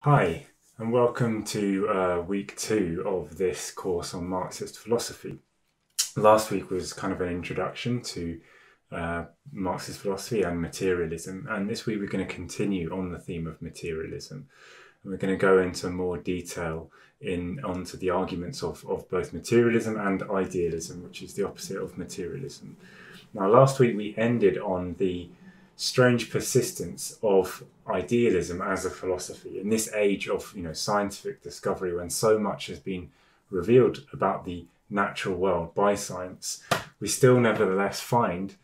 Hi, and welcome to week 2 of this course on Marxist philosophy. Last week was kind of an introduction to Marxist philosophy and materialism, and this week we're going to continue on the theme of materialism. And we're going to go into more detail onto the arguments of both materialism and idealism, which is the opposite of materialism. Now, last week we ended on the strange persistence of idealism as a philosophy in this age of scientific discovery, when so much has been revealed about the natural world by science. We still nevertheless find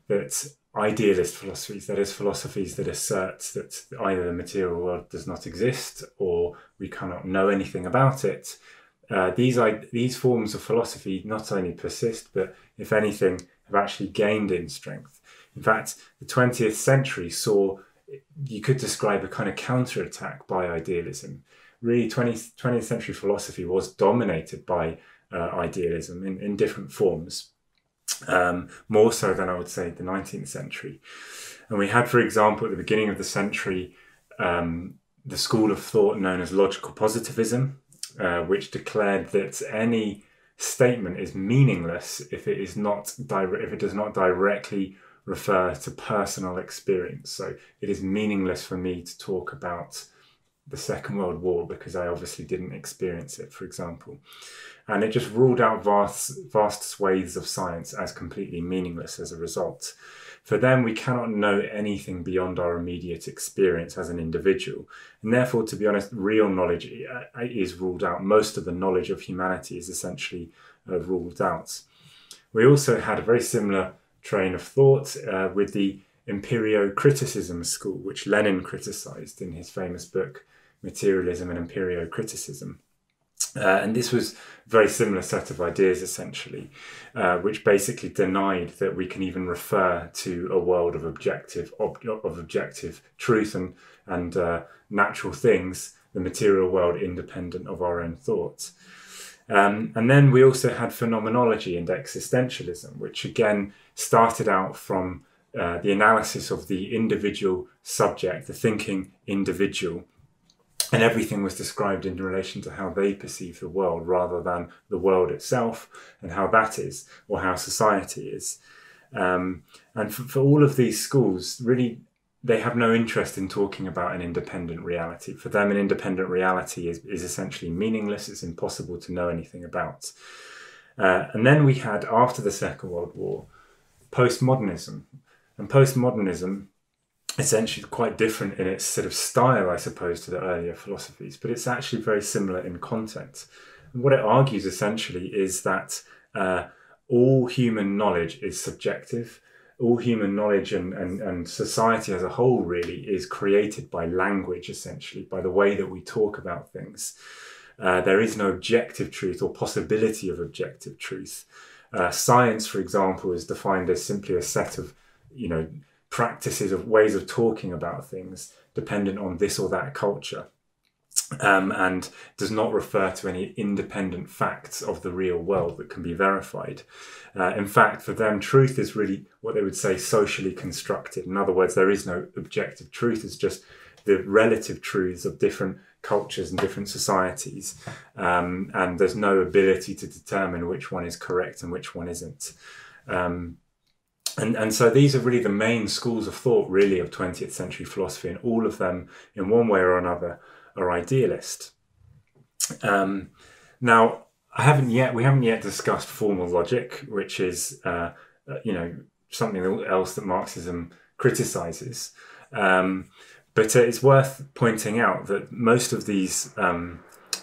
that idealist philosophies, that is, philosophies that assert that either the material world does not exist or we cannot know anything about it, these forms of philosophy not only persist, but if anything, have actually gained in strength. In fact, the 20th century saw, you could describe a kind of counterattack by idealism. Really, 20th century philosophy was dominated by idealism in different forms, more so than I would say the 19th century. And we had, for example, at the beginning of the century, the school of thought known as logical positivism, which declared that any statement is meaningless if it does not directly refer to personal experience. So it is meaningless for me to talk about the Second World War because I obviously didn't experience it, for example. And it just ruled out vast swathes of science as completely meaningless as a result. For them, we cannot know anything beyond our immediate experience as an individual. And therefore, to be honest, real knowledge is ruled out. Most of the knowledge of humanity is essentially ruled out. We also had a very similar train of thought with the empirio-criticism school, which Lenin criticized in his famous book, Materialism and Empirio-Criticism. And this was a very similar set of ideas, essentially, which basically denied that we can even refer to a world of objective truth and natural things, the material world, independent of our own thoughts. And then we also had phenomenology and existentialism, which again started out from the analysis of the individual subject, the thinking individual, and everything was described in relation to how they perceive the world rather than the world itself and how that is, or how society is. And for all of these schools, really, they have no interest in talking about an independent reality. For them, an independent reality is essentially meaningless. It's impossible to know anything about. And then we had, after the Second World War, postmodernism. And postmodernism, essentially quite different in its sort of style, I suppose, to the earlier philosophies, but it's actually very similar in content. And what it argues essentially is that all human knowledge is subjective. All human knowledge and society as a whole really is created by language, essentially, by the way that we talk about things. There is no objective truth or possibility of objective truth. Science, for example, is defined as simply a set of, practices of ways of talking about things dependent on this or that culture, and does not refer to any independent facts of the real world that can be verified. In fact, for them, truth is really what they would say socially constructed. In other words, there is no objective truth. It's just the relative truths of different cultures and different societies, and there's no ability to determine which one is correct and which one isn't. And so these are really the main schools of thought, really, of 20th century philosophy, and all of them, in one way or another, are idealist. Now, we haven't yet discussed formal logic, which is, something else that Marxism criticizes. But it's worth pointing out that most of these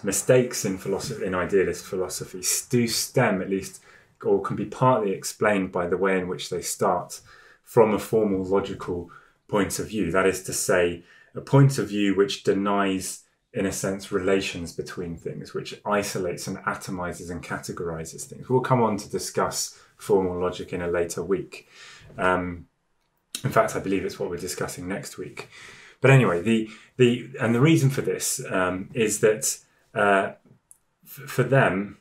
mistakes in idealist philosophy do stem, at least, or can be partly explained by the way in which they start from a formal logical point of view. That is to say, a point of view which denies, in a sense, relations between things, which isolates and atomizes and categorizes things. We'll come on to discuss formal logic in a later week. In fact, I believe it's what we're discussing next week. But anyway, the reason for this is that for them,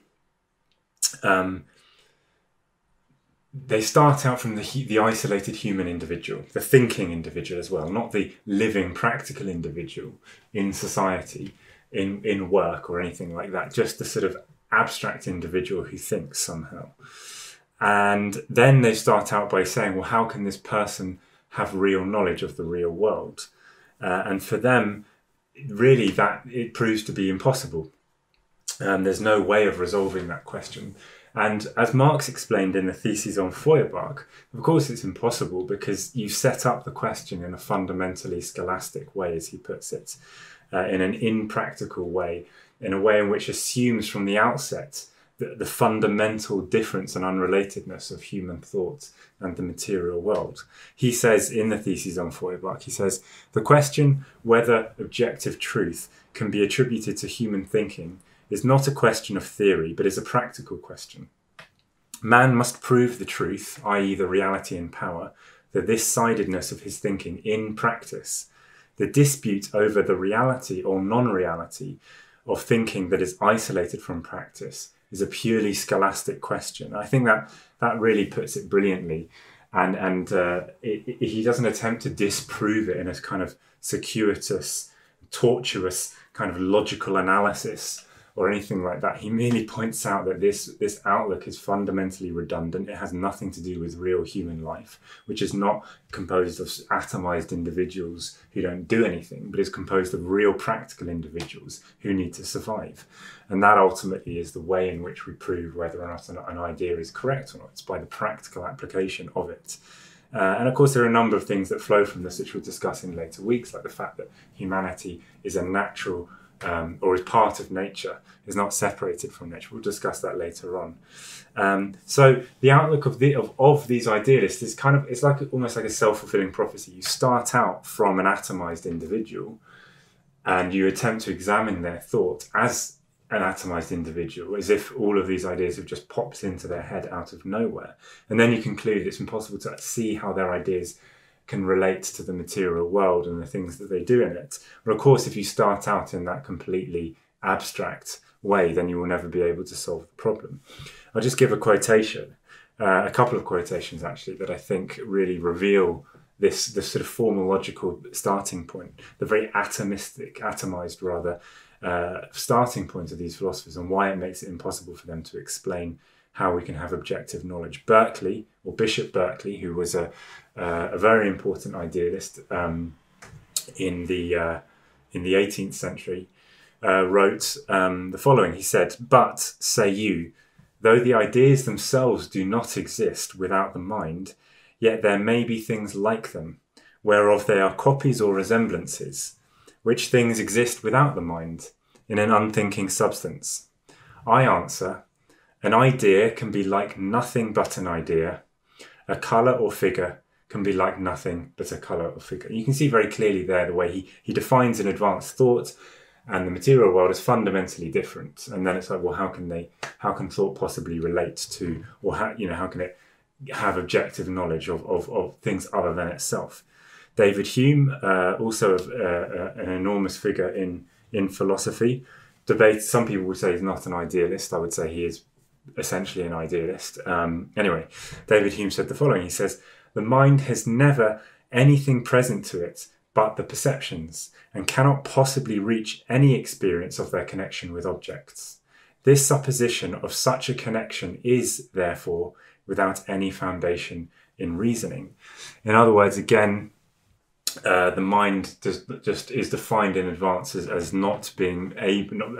they start out from the isolated human individual, the thinking individual as well, not the living practical individual in society, in work or anything like that, just the sort of abstract individual who thinks somehow. And then they start out by saying, well, how can this person have real knowledge of the real world? And for them, really, that it proves to be impossible. There's no way of resolving that question. And as Marx explained in the thesis on Feuerbach, of course it's impossible because you set up the question in a fundamentally scholastic way, as he puts it, in an impractical way, in a way in which assumes from the outset the fundamental difference and unrelatedness of human thought and the material world. He says in the thesis on Feuerbach, he says, the question whether objective truth can be attributed to human thinking is not a question of theory, but is a practical question. Man must prove the truth, i.e. the reality and power, the this-sidedness of his thinking in practice. The dispute over the reality or non-reality of thinking that is isolated from practice is a purely scholastic question. I think that really puts it brilliantly. And he doesn't attempt to disprove it in a kind of circuitous, tortuous kind of logical analysis or anything like that. He merely points out that this outlook is fundamentally redundant. It has nothing to do with real human life, which is not composed of atomized individuals who don't do anything, but is composed of real practical individuals who need to survive. And that ultimately is the way in which we prove whether or not an idea is correct or not. It's by the practical application of it. And of course, there are a number of things that flow from this, which we'll discuss in later weeks, like the fact that humanity is a natural or is part of nature, is not separated from nature. We'll discuss that later on. So the outlook of these idealists is it's like almost like a self-fulfilling prophecy. You start out from an atomized individual and you attempt to examine their thought as an atomized individual, as if all of these ideas have just popped into their head out of nowhere. And then you conclude it's impossible to see how their ideas can relate to the material world and the things that they do in it. But of course, if you start out in that completely abstract way, then you will never be able to solve the problem. I'll just give a quotation, a couple of quotations actually, that I think really reveal this sort of formological starting point, the very atomized starting point of these philosophers, and why it makes it impossible for them to explain how we can have objective knowledge. Berkeley, or Bishop Berkeley, who was a very important idealist in the 18th century, wrote the following. He said, "But, say you, though the ideas themselves do not exist without the mind, yet there may be things like them, whereof they are copies or resemblances, which things exist without the mind, in an unthinking substance. I answer, an idea can be like nothing but an idea. A colour or figure can be like nothing but a colour or figure." You can see very clearly there the way he defines an advanced thought and the material world is fundamentally different. And then it's like, well, how can thought possibly relate to, or how can it have objective knowledge of things other than itself? David Hume, also an enormous figure in philosophy, debates. Some people would say he's not an idealist. I would say he is essentially an idealist. Anyway, David Hume said the following. He says, "The mind has never anything present to it but the perceptions, and cannot possibly reach any experience of their connection with objects. This supposition of such a connection is, therefore, without any foundation in reasoning." In other words, again, the mind just is defined in advance as not being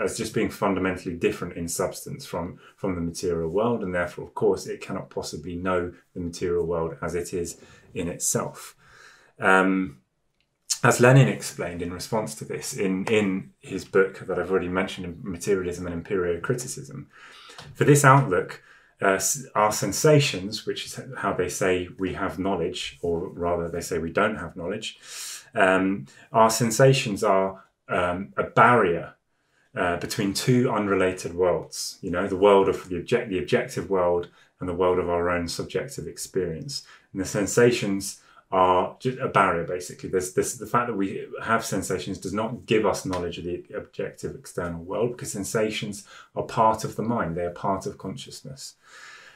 as just being fundamentally different in substance from the material world, and therefore, of course, it cannot possibly know the material world as it is in itself. As Lenin explained in response to this in his book that I've already mentioned, Materialism and Imperial Criticism, for this outlook, our sensations, which is how they say we have knowledge, or rather they say we don't have knowledge, our sensations are a barrier between two unrelated worlds, the world of the objective world and the world of our own subjective experience. And the sensations are just a barrier, basically. The fact that we have sensations does not give us knowledge of the objective external world, because sensations are part of the mind. They are part of consciousness.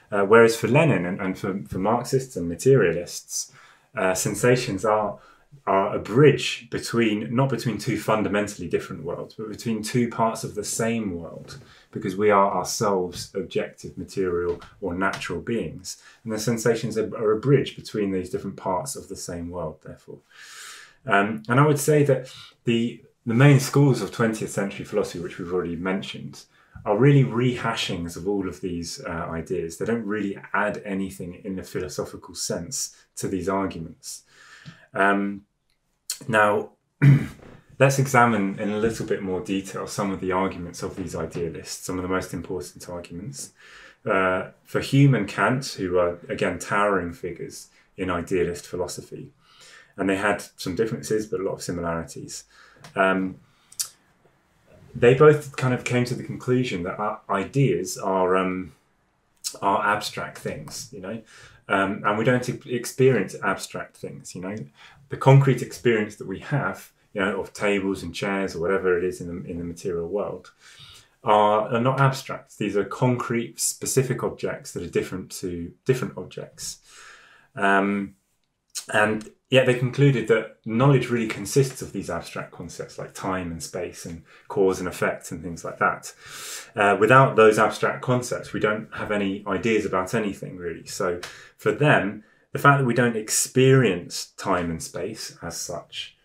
Whereas for Lenin and for Marxists and materialists, sensations are a bridge between, not between two fundamentally different worlds, but between two parts of the same world, because we are ourselves objective, material or natural beings. And the sensations are a bridge between these different parts of the same world, therefore. And I would say that the main schools of 20th century philosophy, which we've already mentioned, are really rehashings of all of these ideas. They don't really add anything in the philosophical sense to these arguments. Now, let's examine in a little bit more detail some of the arguments of these idealists, some of the most important arguments. For Hume and Kant, who are, again, towering figures in idealist philosophy, and they had some differences, but a lot of similarities. They both kind of came to the conclusion that our ideas are abstract things, you know, and we don't experience abstract things, you know. The concrete experience that we have, you know, of tables and chairs or whatever it is in the material world, are not abstract. These are concrete, specific objects that are different to different objects. And yet they concluded that knowledge really consists of these abstract concepts like time and space and cause and effect and things like that. Without those abstract concepts, we don't have any ideas about anything, really. So for them, the fact that we don't experience time and space as such,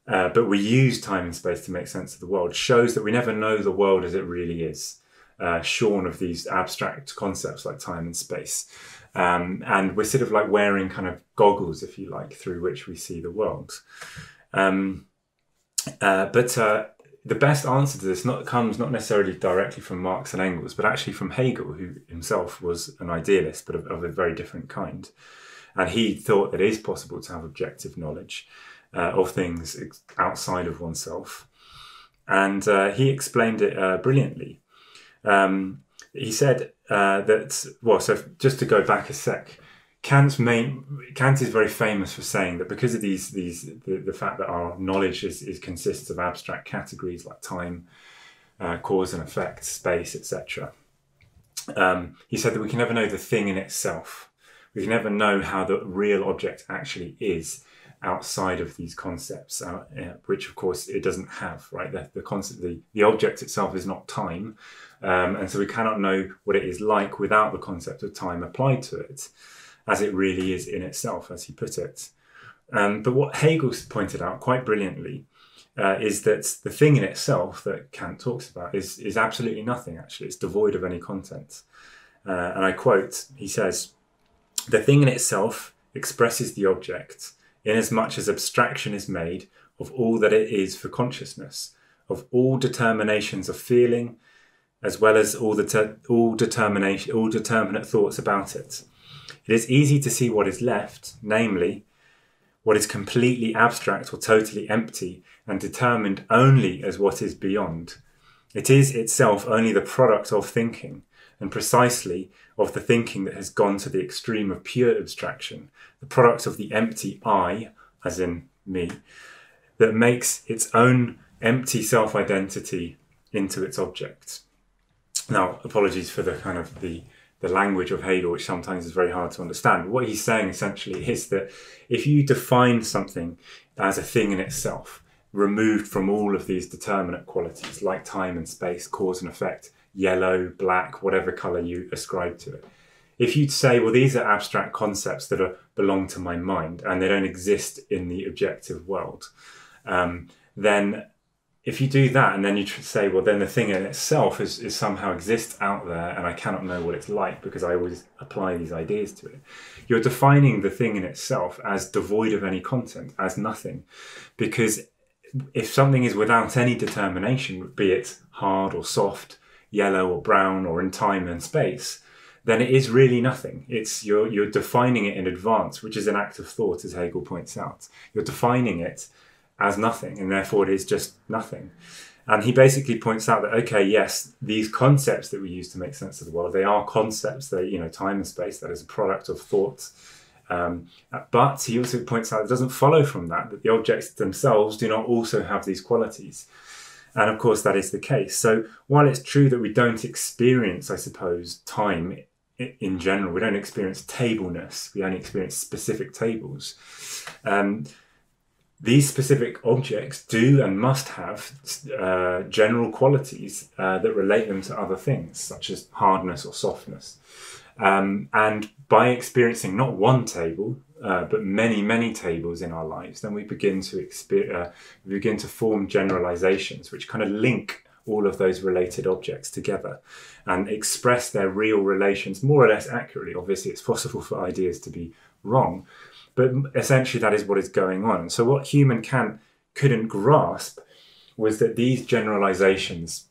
but we use time and space to make sense of the world, shows that we never know the world as it really is, shorn of these abstract concepts like time and space. And we're sort of like wearing kind of goggles, if you like, through which we see the world. But the best answer to this comes not necessarily directly from Marx and Engels, but actually from Hegel, who himself was an idealist, but of a very different kind. And he thought that it is possible to have objective knowledge of things outside of oneself. And he explained it brilliantly. He said that, well, so just to go back a sec, Kant is very famous for saying that because of the fact that our knowledge consists of abstract categories like time, cause and effect, space, etc. He said that we can never know the thing in itself. We can never know how the real object actually is outside of these concepts, which of course it doesn't have, right? The concept, the object itself is not time, and so we cannot know what it is like without the concept of time applied to it, as it really is in itself, as he put it. But what Hegel pointed out quite brilliantly is that the thing in itself that Kant talks about is absolutely nothing, actually. It's devoid of any content. And I quote, he says, "The thing in itself expresses the object, inasmuch as abstraction is made of all that it is for consciousness, of all determinations of feeling, as well as all determinate thoughts about it. It is easy to see what is left, namely, what is completely abstract or totally empty and determined only as what is beyond. It is itself only the product of thinking, and precisely of the thinking that has gone to the extreme of pure abstraction, the product of the empty I, as in me, that makes its own empty self-identity into its object." Now, apologies for the kind of the language of Hegel, which sometimes is very hard to understand. What he's saying essentially is that if you define something as a thing in itself, removed from all of these determinate qualities like time and space, cause and effect, yellow, black, whatever colour you ascribe to it. If you'd say, well, these are abstract concepts that belong to my mind and they don't exist in the objective world, then if you do that and then you say, well, then the thing in itself is somehow exists out there and I cannot know what it's like because I always apply these ideas to it. You're defining the thing in itself as devoid of any content, as nothing. Because if something is without any determination, be it hard or soft, yellow or brown or in time and space, then it is really nothing. You're defining it in advance, which is an act of thought, as Hegel points out. You're defining it as nothing, and therefore it is just nothing. And he basically points out that, okay, yes, these concepts that we use to make sense of the world, they are concepts, they, time and space, that is a product of thought. But he also points out it doesn't follow from that the objects themselves do not also have these qualities. And of course, that is the case. So while it's true that we don't experience, I suppose, time in general. We don't experience tableness. We only experience specific tables. These specific objects do and must have general qualities that relate them to other things, such as hardness or softness. And by experiencing not one table, but many, many tables in our lives, then we begin to form generalizations which kind of link all of those related objects together and express their real relations more or less accurately. Obviously, it's possible for ideas to be wrong, but essentially that is what is going on. So what Hume and Kant couldn't grasp was that these generalizations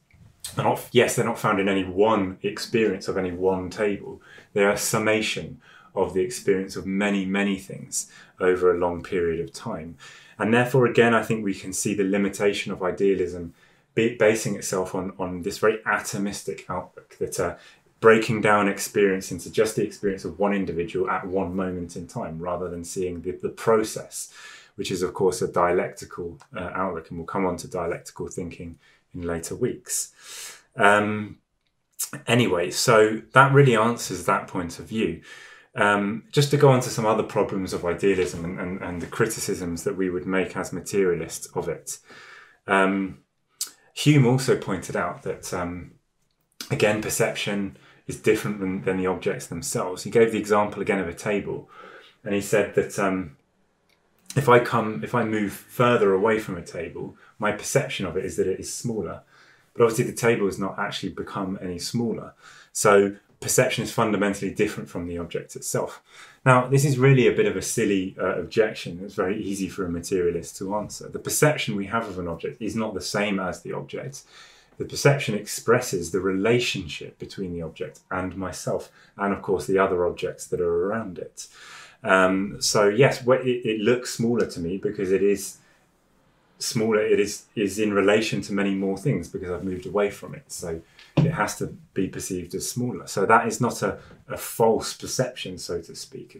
are not, yes, they're not found in any one experience of any one table. They are a summation of the experience of many, many things over a long period of time. And therefore, again, I think we can see the limitation of idealism basing itself on this very atomistic outlook, that breaking down experience into just the experience of one individual at one moment in time, rather than seeing the process, which is, of course, a dialectical outlook. And we'll come on to dialectical thinking in later weeks. Anyway, so that really answers that point of view. Just to go on to some other problems of idealism and the criticisms that we would make as materialists of it. Hume also pointed out that, again, perception is different than the objects themselves. He gave the example again of a table, and he said that if I move further away from a table, my perception of it is that it is smaller. But obviously the table has not actually become any smaller. So perception is fundamentally different from the object itself. Now, this is really a bit of a silly objection. It's very easy for a materialist to answer. The perception we have of an object is not the same as the object. The perception expresses the relationship between the object and myself, and of course the other objects that are around it. So yes, it looks smaller to me because it is smaller. It is in relation to many more things because I've moved away from it. So it has to be perceived as smaller. So that is not a false perception, so to speak.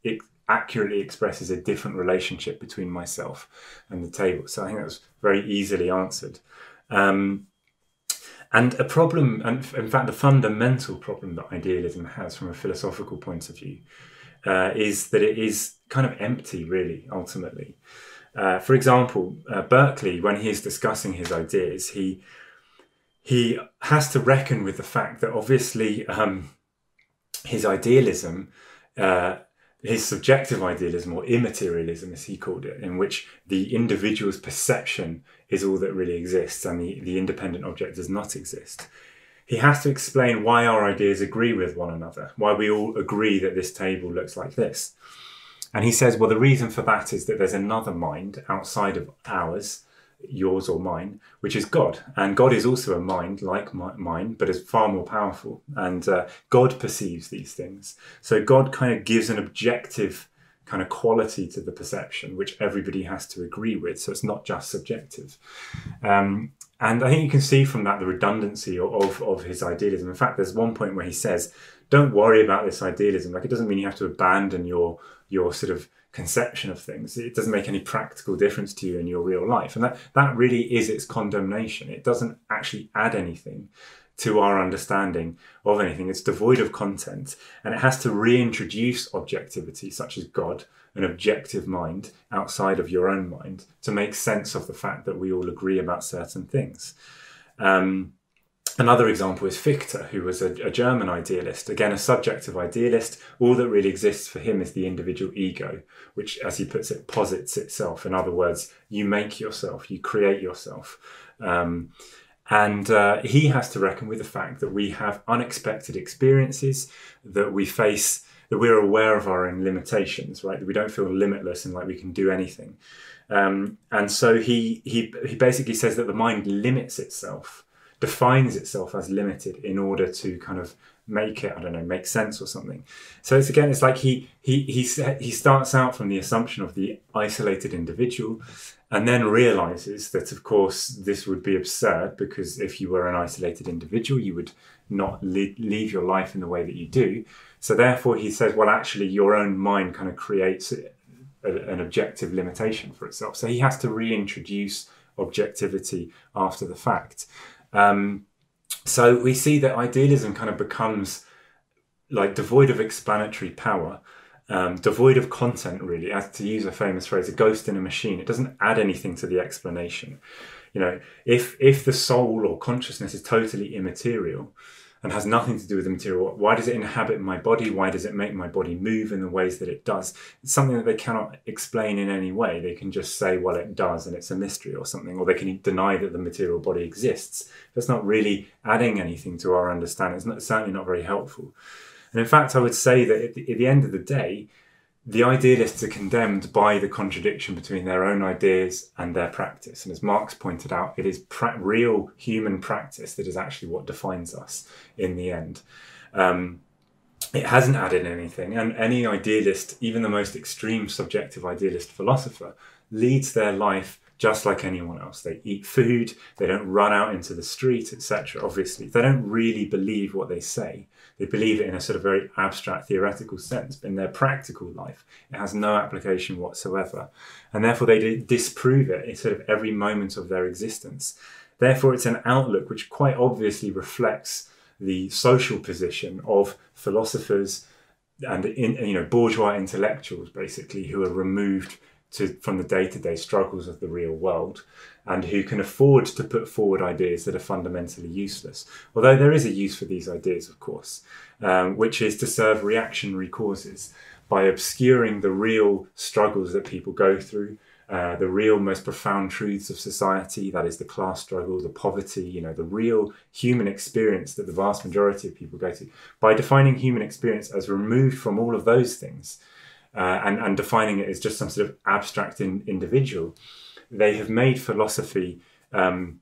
It accurately expresses a different relationship between myself and the table. So I think that was very easily answered. And a problem, and in fact the fundamental problem that idealism has from a philosophical point of view, is that it is kind of empty, really, ultimately. For example, Berkeley, when he is discussing his ideas, he has to reckon with the fact that obviously his idealism, his subjective idealism, or immaterialism as he called it, in which the individual's perception is all that really exists and the independent object does not exist. He has to explain why our ideas agree with one another, why we all agree that this table looks like this. And he says, well, the reason for that is that there's another mind outside of ours, yours or mine, which is God. And God is also a mind like mine, but is far more powerful. And God perceives these things. So God kind of gives an objective kind of quality to the perception, which everybody has to agree with. So it's not just subjective. And I think you can see from that the redundancy of his idealism. In fact, there's one point where he says, don't worry about this idealism. Like, it doesn't mean you have to abandon your sort of conception of things. It doesn't make any practical difference to you in your real life. And that really is its condemnation. It doesn't actually add anything to our understanding of anything. It's devoid of content, and it has to reintroduce objectivity, such as God, an objective mind outside of your own mind, to make sense of the fact that we all agree about certain things. Another example is Fichte, who was a German idealist, again a subjective idealist. All that really exists for him is the individual ego, which, as he puts it, posits itself. In other words, you make yourself, you create yourself. And he has to reckon with the fact that we have unexpected experiences, that we face, that we're aware of our own limitations, right? That we don't feel limitless and like we can do anything. And so he basically says that the mind limits itself, defines itself as limited in order to kind of make it, I don't know, make sense or something. So it's like he starts out from the assumption of the isolated individual, and then realizes that, of course, this would be absurd, because if you were an isolated individual, you would not leave your life in the way that you do. So therefore, he says, well, actually, your own mind kind of creates an objective limitation for itself. So he has to reintroduce objectivity after the fact. So we see that idealism kind of becomes like devoid of explanatory power, devoid of content, really. As to use a famous phrase, a ghost in a machine. It doesn't add anything to the explanation. You know, if the soul or consciousness is totally immaterial and has nothing to do with the material, why does it inhabit my body? Why does it make my body move in the ways that it does? It's something that they cannot explain in any way. They can just say, well, it does, and it's a mystery or something, or they can deny that the material body exists. That's not really adding anything to our understanding. It's certainly not very helpful. And in fact, I would say that at the end of the day, the idealists are condemned by the contradiction between their own ideas and their practice. And as Marx pointed out, it is real human practice that is actually what defines us in the end. It hasn't added anything. And any idealist, even the most extreme subjective idealist philosopher, leads their life just like anyone else. They eat food, they don't run out into the street, etc. Obviously, they don't really believe what they say. They believe it in a sort of very abstract theoretical sense, but in their practical life, it has no application whatsoever. And therefore, they disprove it in sort of every moment of their existence. Therefore, it's an outlook which quite obviously reflects the social position of philosophers and bourgeois intellectuals, basically, who are removed from the day-to-day struggles of the real world, and who can afford to put forward ideas that are fundamentally useless. Although there is a use for these ideas, of course, which is to serve reactionary causes by obscuring the real struggles that people go through, the real most profound truths of society, that is the class struggle, the poverty, the real human experience that the vast majority of people go through. By defining human experience as removed from all of those things, and defining it as just some sort of abstract individual, they have made philosophy kind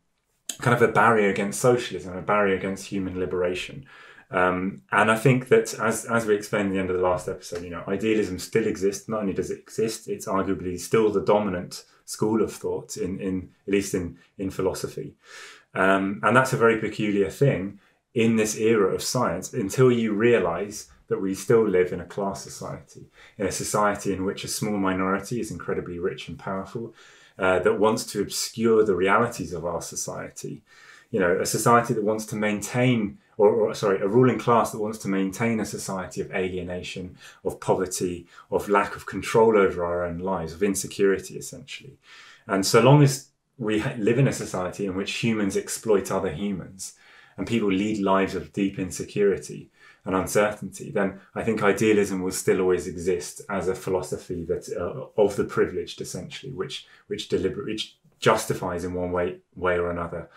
of a barrier against socialism, a barrier against human liberation. And I think that, as we explained at the end of the last episode, idealism still exists. Not only does it exist, it's arguably still the dominant school of thought, at least in philosophy. And that's a very peculiar thing in this era of science, until you realise that we still live in a class society, in a society in which a small minority is incredibly rich and powerful, that wants to obscure the realities of our society. A society that wants to maintain, a ruling class that wants to maintain a society of alienation, of poverty, of lack of control over our own lives, of insecurity, essentially. And so long as we live in a society in which humans exploit other humans, and people lead lives of deep insecurity and uncertainty, then I think idealism will still always exist as a philosophy that of the privileged, essentially, which justifies in one way or another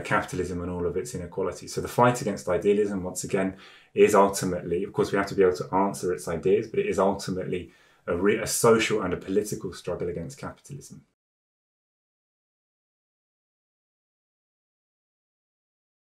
capitalism and all of its inequalities. So the fight against idealism, once again, is ultimately, of course, we have to be able to answer its ideas, but it is ultimately a social and a political struggle against capitalism.